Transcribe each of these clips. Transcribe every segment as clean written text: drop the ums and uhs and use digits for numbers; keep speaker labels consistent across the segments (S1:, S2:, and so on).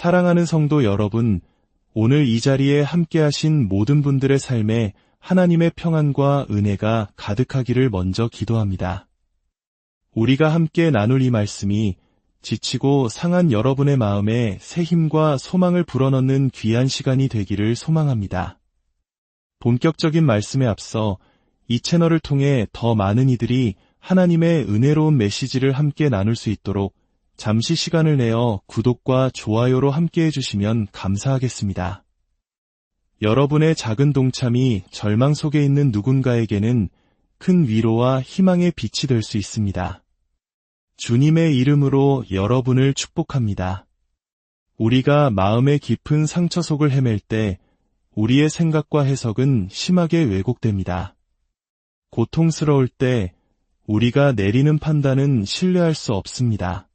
S1: 사랑하는 성도 여러분, 오늘 이 자리에 함께하신 모든 분들의 삶에 하나님의 평안과 은혜가 가득하기를 먼저 기도합니다. 우리가 함께 나눌 이 말씀이 지치고 상한 여러분의 마음에 새 힘과 소망을 불어넣는 귀한 시간이 되기를 소망합니다. 본격적인 말씀에 앞서 이 채널을 통해 더 많은 이들이 하나님의 은혜로운 메시지를 함께 나눌 수 있도록 잠시 시간을 내어 구독과 좋아요로 함께 해주시면 감사하겠습니다. 여러분의 작은 동참이 절망 속에 있는 누군가에게는 큰 위로와 희망의 빛이 될 수 있습니다. 주님의 이름으로 여러분을 축복합니다. 우리가 마음의 깊은 상처 속을 헤맬 때 우리의 생각과 해석은 심하게 왜곡됩니다. 고통스러울 때 우리가 내리는 판단은 신뢰할 수 없습니다.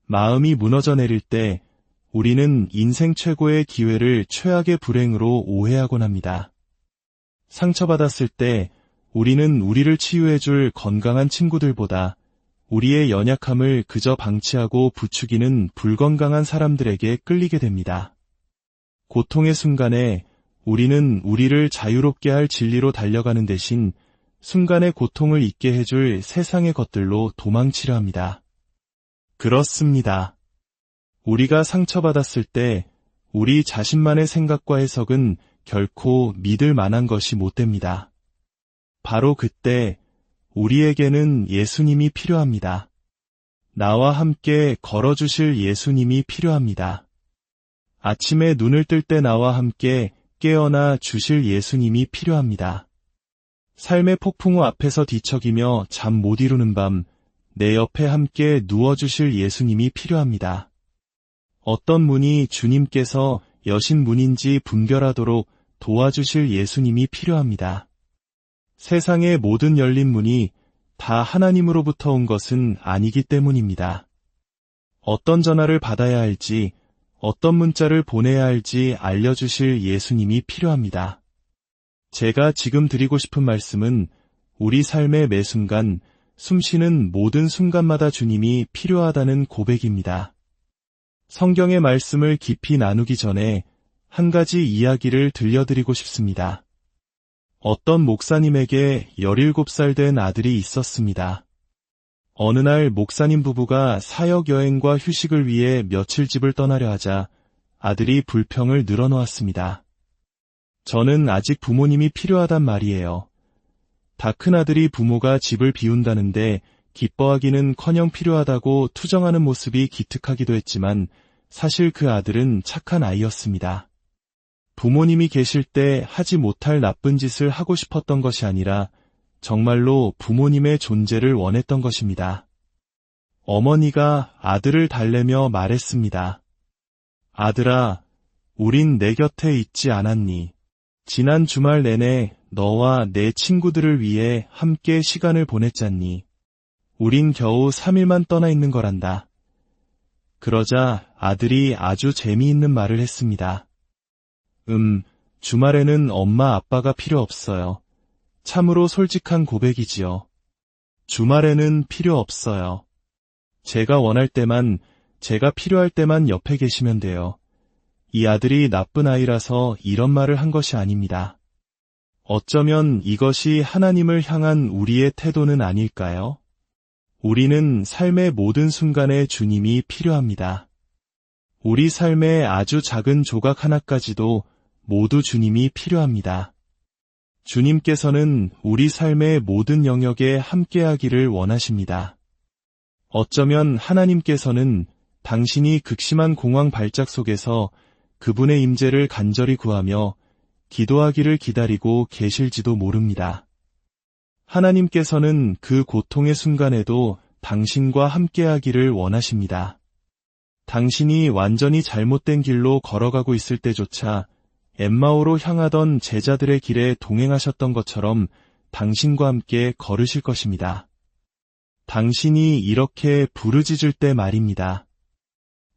S1: 마음이 무너져 내릴 때 우리는 인생 최고의 기회를 최악의 불행으로 오해하곤 합니다. 상처받았을 때 우리는 우리를 치유해줄 건강한 친구들보다 우리의 연약함을 그저 방치하고 부추기는 불건강한 사람들에게 끌리게 됩니다. 고통의 순간에 우리는 우리를 자유롭게 할 진리로 달려가는 대신 순간의 고통을 잊게 해줄 세상의 것들로 도망치려 합니다. 그렇습니다. 우리가 상처받았을 때 우리 자신만의 생각과 해석은 결코 믿을 만한 것이 못 됩니다. 바로 그때 우리에게는 예수님이 필요합니다. 나와 함께 걸어주실 예수님이 필요합니다. 아침에 눈을 뜰 때 나와 함께 깨어나 주실 예수님이 필요합니다. 삶의 폭풍우 앞에서 뒤척이며 잠 못 이루는 밤, 내 옆에 함께 누워주실 예수님이 필요합니다. 어떤 문이 주님께서 여신 문인지 분별하도록 도와주실 예수님이 필요합니다. 세상의 모든 열린 문이 다 하나님으로부터 온 것은 아니기 때문입니다. 어떤 전화를 받아야 할지, 어떤 문자를 보내야 할지 알려주실 예수님이 필요합니다. 제가 지금 드리고 싶은 말씀은 우리 삶의 매 순간, 숨쉬는 모든 순간마다 주님이 필요하다는 고백입니다. 성경의 말씀을 깊이 나누기 전에 한 가지 이야기를 들려드리고 싶습니다. 어떤 목사님에게 17살 된 아들이 있었습니다. 어느 날 목사님 부부가 사역 여행과 휴식을 위해 며칠 집을 떠나려 하자 아들이 불평을 늘어놓았습니다. 저는 아직 부모님이 필요하단 말이에요. 다 큰 아들이 부모가 집을 비운다는데 기뻐하기는커녕 필요하다고 투정하는 모습이 기특하기도 했지만 사실 그 아들은 착한 아이였습니다. 부모님이 계실 때 하지 못할 나쁜 짓을 하고 싶었던 것이 아니라 정말로 부모님의 존재를 원했던 것입니다. 어머니가 아들을 달래며 말했습니다. 아들아, 우린 내 곁에 있지 않았니? 지난 주말 내내 너와 내 친구들을 위해 함께 시간을 보냈잖니. 우린 겨우 3일만 떠나 있는 거란다. 그러자 아들이 아주 재미있는 말을 했습니다. 주말에는 엄마 아빠가 필요 없어요. 참으로 솔직한 고백이지요. 주말에는 필요 없어요. 제가 원할 때만, 제가 필요할 때만 옆에 계시면 돼요. 이 아들이 나쁜 아이라서 이런 말을 한 것이 아닙니다. 어쩌면 이것이 하나님을 향한 우리의 태도는 아닐까요? 우리는 삶의 모든 순간에 주님이 필요합니다. 우리 삶의 아주 작은 조각 하나까지도 모두 주님이 필요합니다. 주님께서는 우리 삶의 모든 영역에 함께하기를 원하십니다. 어쩌면 하나님께서는 당신이 극심한 공황 발작 속에서 그분의 임재를 간절히 구하며 기도하기를 기다리고 계실지도 모릅니다. 하나님께서는 그 고통의 순간에도 당신과 함께하기를 원하십니다. 당신이 완전히 잘못된 길로 걸어가고 있을 때조차 엠마오로 향하던 제자들의 길에 동행하셨던 것처럼 당신과 함께 걸으실 것입니다. 당신이 이렇게 부르짖을 때 말입니다.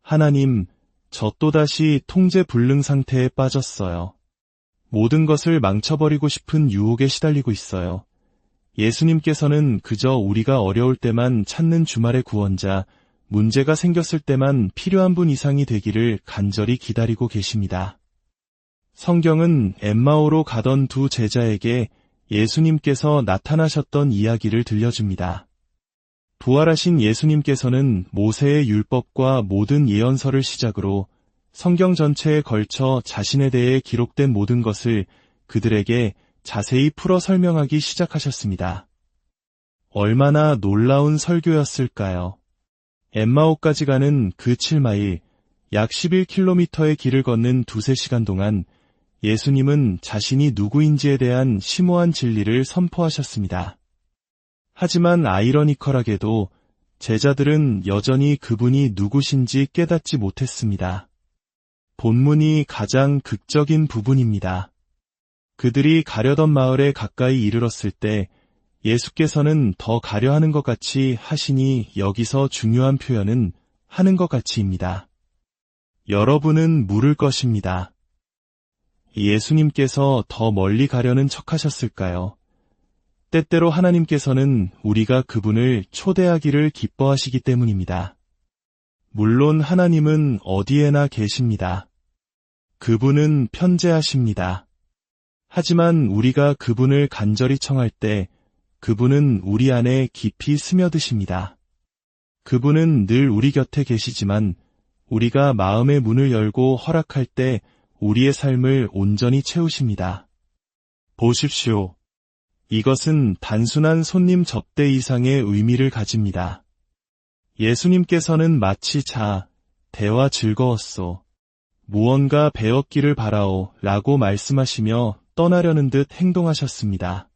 S1: 하나님, 저 또다시 통제 불능 상태에 빠졌어요. 모든 것을 망쳐버리고 싶은 유혹에 시달리고 있어요. 예수님께서는 그저 우리가 어려울 때만 찾는 주말의 구원자, 문제가 생겼을 때만 필요한 분 이상이 되기를 간절히 기다리고 계십니다. 성경은 엠마오로 가던 두 제자에게 예수님께서 나타나셨던 이야기를 들려줍니다. 부활하신 예수님께서는 모세의 율법과 모든 예언서를 시작으로 성경 전체에 걸쳐 자신에 대해 기록된 모든 것을 그들에게 자세히 풀어 설명하기 시작하셨습니다. 얼마나 놀라운 설교였을까요? 엠마오까지 가는 그 7마일, 약 11km의 길을 걷는 2~3시간 동안 예수님은 자신이 누구인지에 대한 심오한 진리를 선포하셨습니다. 하지만 아이러니컬하게도 제자들은 여전히 그분이 누구신지 깨닫지 못했습니다. 본문이 가장 극적인 부분입니다. 그들이 가려던 마을에 가까이 이르렀을 때 예수께서는 더 가려 하는 것 같이 하시니 여기서 중요한 표현은 하는 것 같이입니다. 여러분은 물을 것입니다. 예수님께서 더 멀리 가려는 척하셨을까요? 때때로 하나님께서는 우리가 그분을 초대하기를 기뻐하시기 때문입니다. 물론 하나님은 어디에나 계십니다. 그분은 편재하십니다. 하지만 우리가 그분을 간절히 청할 때 그분은 우리 안에 깊이 스며드십니다. 그분은 늘 우리 곁에 계시지만 우리가 마음의 문을 열고 허락할 때 우리의 삶을 온전히 채우십니다. 보십시오. 이것은 단순한 손님 접대 이상의 의미를 가집니다. 예수님께서는 마치 대와 즐거웠소. 무언가 배웠기를 바라오 라고 말씀하시며 떠나려는 듯 행동하셨습니다.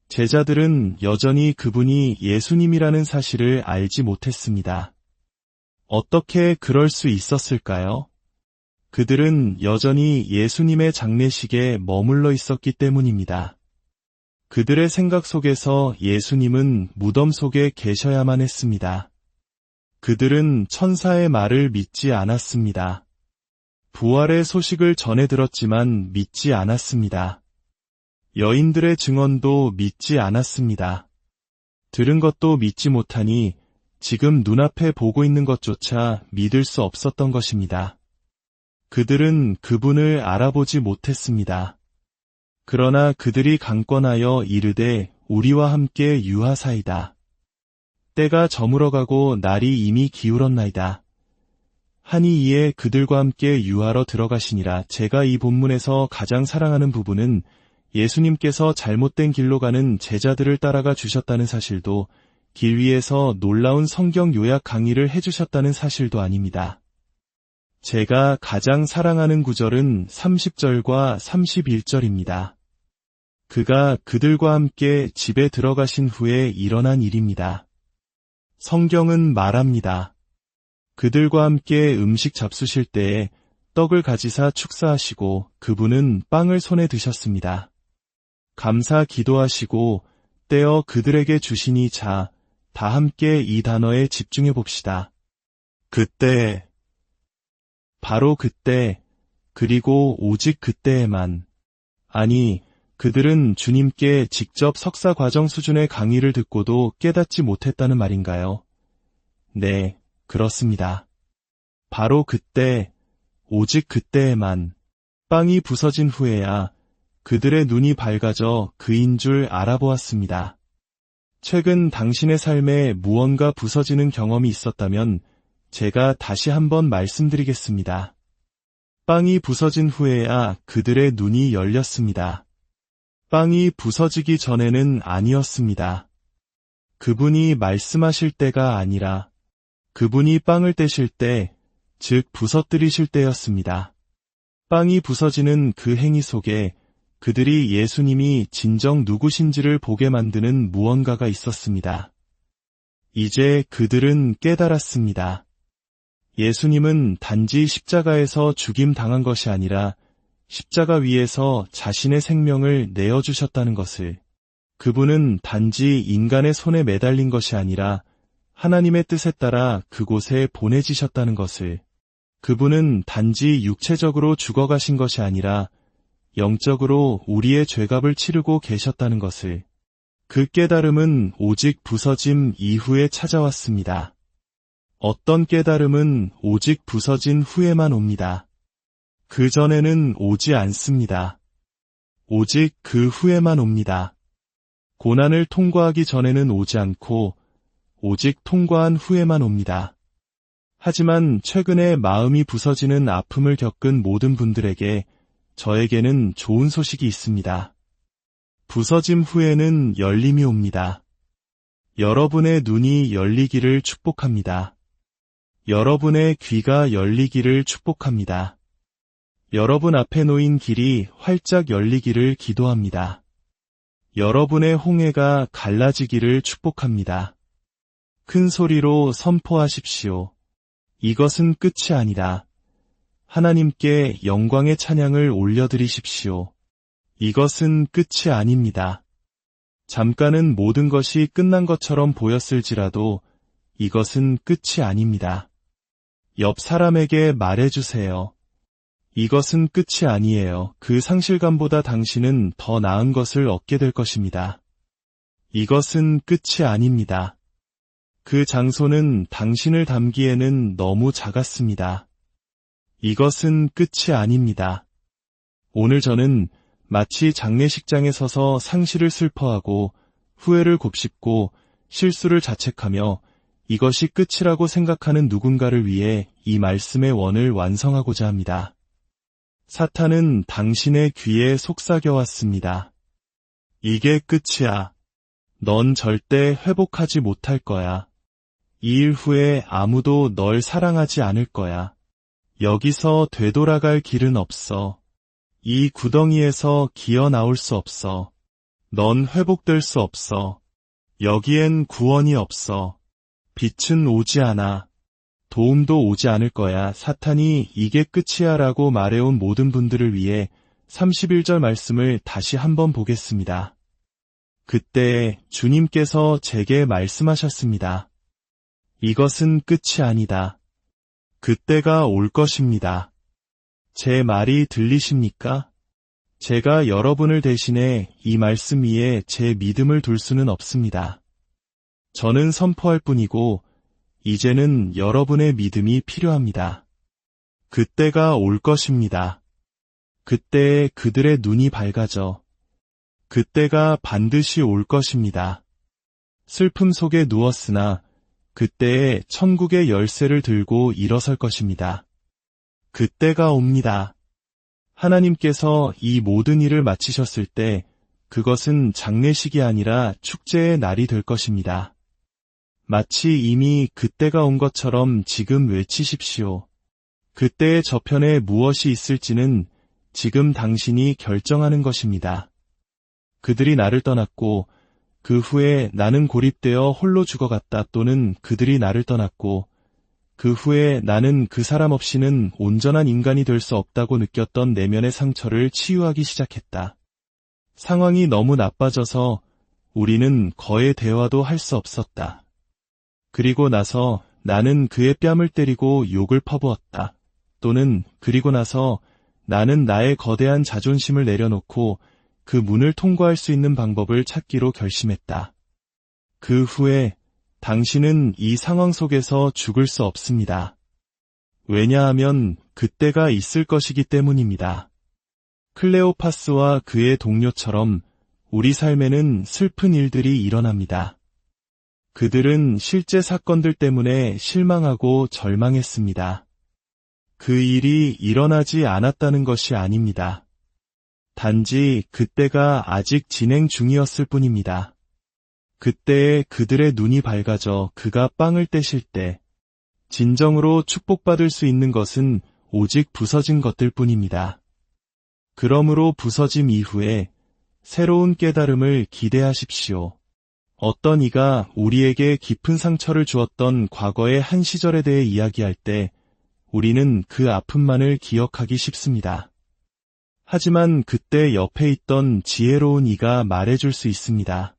S1: 제자들은 여전히 그분이 예수님이라는 사실을 알지 못했습니다. 어떻게 그럴 수 있었을까요? 그들은 여전히 예수님의 장례식에 머물러 있었기 때문입니다. 그들의 생각 속에서 예수님은 무덤 속에 계셔야만 했습니다. 그들은 천사의 말을 믿지 않았습니다. 부활의 소식을 전해 들었지만 믿지 않았습니다. 여인들의 증언도 믿지 않았습니다. 들은 것도 믿지 못하니 지금 눈앞에 보고 있는 것조차 믿을 수 없었던 것입니다. 그들은 그분을 알아보지 못했습니다. 그러나 그들이 강권하여 이르되 우리와 함께 유하사이다. 때가 저물어가고 날이 이미 기울었나이다. 하니 이에 그들과 함께 유하러 들어가시니라. 제가 이 본문에서 가장 사랑하는 부분은 예수님께서 잘못된 길로 가는 제자들을 따라가 주셨다는 사실도 길 위에서 놀라운 성경 요약 강의를 해주셨다는 사실도 아닙니다. 제가 가장 사랑하는 구절은 30절과 31절입니다. 그가 그들과 함께 집에 들어가신 후에 일어난 일입니다. 성경은 말합니다. 그들과 함께 음식 잡수실 때에 떡을 가지사 축사하시고 그분은 빵을 손에 드셨습니다. 감사 기도하시고 떼어 그들에게 주시니 다 함께 이 단어에 집중해 봅시다. 그때, 바로 그때, 그리고 오직 그때에만. 아니, 그들은 주님께 직접 석사 과정 수준의 강의를 듣고도 깨닫지 못했다는 말인가요? 네, 그렇습니다. 바로 그때, 오직 그때에만, 빵이 부서진 후에야 그들의 눈이 밝아져 그인 줄 알아보았습니다. 최근 당신의 삶에 무언가 부서지는 경험이 있었다면 제가 다시 한번 말씀드리겠습니다. 빵이 부서진 후에야 그들의 눈이 열렸습니다. 빵이 부서지기 전에는 아니었습니다. 그분이 말씀하실 때가 아니라 그분이 빵을 떼실 때, 즉 부서뜨리실 때였습니다. 빵이 부서지는 그 행위 속에 그들이 예수님이 진정 누구신지를 보게 만드는 무언가가 있었습니다. 이제 그들은 깨달았습니다. 예수님은 단지 십자가에서 죽임 당한 것이 아니라 십자가 위에서 자신의 생명을 내어주셨다는 것을, 그분은 단지 인간의 손에 매달린 것이 아니라 하나님의 뜻에 따라 그곳에 보내지셨다는 것을, 그분은 단지 육체적으로 죽어가신 것이 아니라 영적으로 우리의 죄값을 치르고 계셨다는 것을, 그 깨달음은 오직 부서짐 이후에 찾아왔습니다. 어떤 깨달음은 오직 부서진 후에만 옵니다. 그 전에는 오지 않습니다. 오직 그 후에만 옵니다. 고난을 통과하기 전에는 오지 않고 오직 통과한 후에만 옵니다. 하지만 최근에 마음이 부서지는 아픔을 겪은 모든 분들에게 저에게는 좋은 소식이 있습니다. 부서짐 후에는 열림이 옵니다. 여러분의 눈이 열리기를 축복합니다. 여러분의 귀가 열리기를 축복합니다. 여러분 앞에 놓인 길이 활짝 열리기를 기도합니다. 여러분의 홍해가 갈라지기를 축복합니다. 큰 소리로 선포하십시오. 이것은 끝이 아니다. 하나님께 영광의 찬양을 올려드리십시오. 이것은 끝이 아닙니다. 잠깐은 모든 것이 끝난 것처럼 보였을지라도 이것은 끝이 아닙니다. 옆 사람에게 말해주세요. 이것은 끝이 아니에요. 그 상실감보다 당신은 더 나은 것을 얻게 될 것입니다. 이것은 끝이 아닙니다. 그 장소는 당신을 담기에는 너무 작았습니다. 이것은 끝이 아닙니다. 오늘 저는 마치 장례식장에 서서 상실을 슬퍼하고 후회를 곱씹고 실수를 자책하며 이것이 끝이라고 생각하는 누군가를 위해 이 말씀의 원을 완성하고자 합니다. 사탄은 당신의 귀에 속삭여왔습니다. 이게 끝이야. 넌 절대 회복하지 못할 거야. 이 일 후에 아무도 널 사랑하지 않을 거야. 여기서 되돌아갈 길은 없어. 이 구덩이에서 기어 나올 수 없어. 넌 회복될 수 없어. 여기엔 구원이 없어. 빛은 오지 않아. 도움도 오지 않을 거야. 사탄이 이게 끝이야 라고 말해온 모든 분들을 위해 31절 말씀을 다시 한번 보겠습니다. 그때 주님께서 제게 말씀하셨습니다. 이것은 끝이 아니다. 그때가 올 것입니다. 제 말이 들리십니까? 제가 여러분을 대신해 이 말씀 위에 제 믿음을 둘 수는 없습니다. 저는 선포할 뿐이고 이제는 여러분의 믿음이 필요합니다. 그때가 올 것입니다. 그때에 그들의 눈이 밝아져. 그때가 반드시 올 것입니다. 슬픔 속에 누웠으나 그때에 천국의 열쇠를 들고 일어설 것입니다. 그때가 옵니다. 하나님께서 이 모든 일을 마치셨을 때 그것은 장례식이 아니라 축제의 날이 될 것입니다. 마치 이미 그때가 온 것처럼 지금 외치십시오. 그때의 저편에 무엇이 있을지는 지금 당신이 결정하는 것입니다. 그들이 나를 떠났고 그 후에 나는 고립되어 홀로 죽어갔다 또는 그들이 나를 떠났고 그 후에 나는 그 사람 없이는 온전한 인간이 될 수 없다고 느꼈던 내면의 상처를 치유하기 시작했다. 상황이 너무 나빠져서 우리는 거의 대화도 할 수 없었다. 그리고 나서 나는 그의 뺨을 때리고 욕을 퍼부었다. 또는 그리고 나서 나는 나의 거대한 자존심을 내려놓고 그 문을 통과할 수 있는 방법을 찾기로 결심했다. 그 후에 당신은 이 상황 속에서 죽을 수 없습니다. 왜냐하면 그때가 있을 것이기 때문입니다. 클레오파스와 그의 동료처럼 우리 삶에는 슬픈 일들이 일어납니다. 그들은 실제 사건들 때문에 실망하고 절망했습니다. 그 일이 일어나지 않았다는 것이 아닙니다. 단지 그때가 아직 진행 중이었을 뿐입니다. 그때에 그들의 눈이 밝아져 그가 빵을 떼실 때 진정으로 축복받을 수 있는 것은 오직 부서진 것들 뿐입니다. 그러므로 부서짐 이후에 새로운 깨달음을 기대하십시오. 어떤 이가 우리에게 깊은 상처를 주었던 과거의 한 시절에 대해 이야기할 때 우리는 그 아픔만을 기억하기 쉽습니다. 하지만 그때 옆에 있던 지혜로운 이가 말해줄 수 있습니다.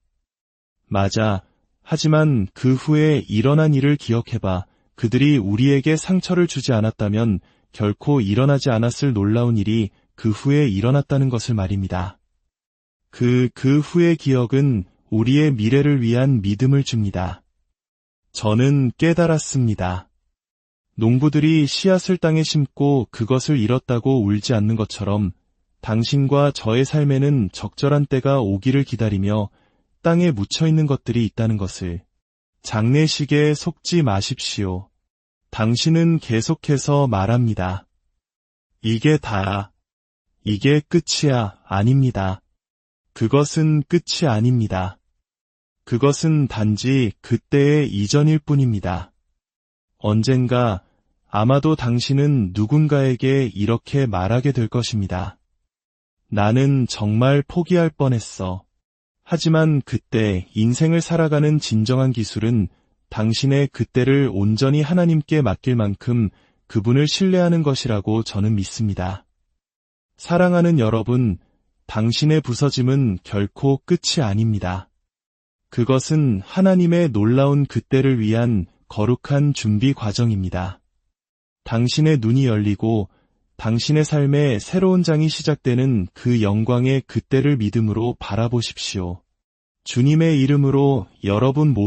S1: 맞아. 하지만 그 후에 일어난 일을 기억해봐. 그들이 우리에게 상처를 주지 않았다면 결코 일어나지 않았을 놀라운 일이 그 후에 일어났다는 것을 말입니다. 그 후의 기억은 우리의 미래를 위한 믿음을 줍니다. 저는 깨달았습니다. 농부들이 씨앗을 땅에 심고 그것을 잃었다고 울지 않는 것처럼 당신과 저의 삶에는 적절한 때가 오기를 기다리며 땅에 묻혀있는 것들이 있다는 것을 장례식에 속지 마십시오. 당신은 계속해서 말합니다. 이게 다야. 이게 끝이야. 아닙니다. 그것은 끝이 아닙니다. 그것은 단지 그때의 이전일 뿐입니다. 언젠가 아마도 당신은 누군가에게 이렇게 말하게 될 것입니다. 나는 정말 포기할 뻔했어. 하지만 그때 인생을 살아가는 진정한 기술은 당신의 그때를 온전히 하나님께 맡길 만큼 그분을 신뢰하는 것이라고 저는 믿습니다. 사랑하는 여러분, 당신의 부서짐은 결코 끝이 아닙니다. 그것은 하나님의 놀라운 그때를 위한 거룩한 준비 과정입니다. 당신의 눈이 열리고 당신의 삶에 새로운 장이 시작되는 그 영광의 그때를 믿음으로 바라보십시오. 주님의 이름으로 여러분 모두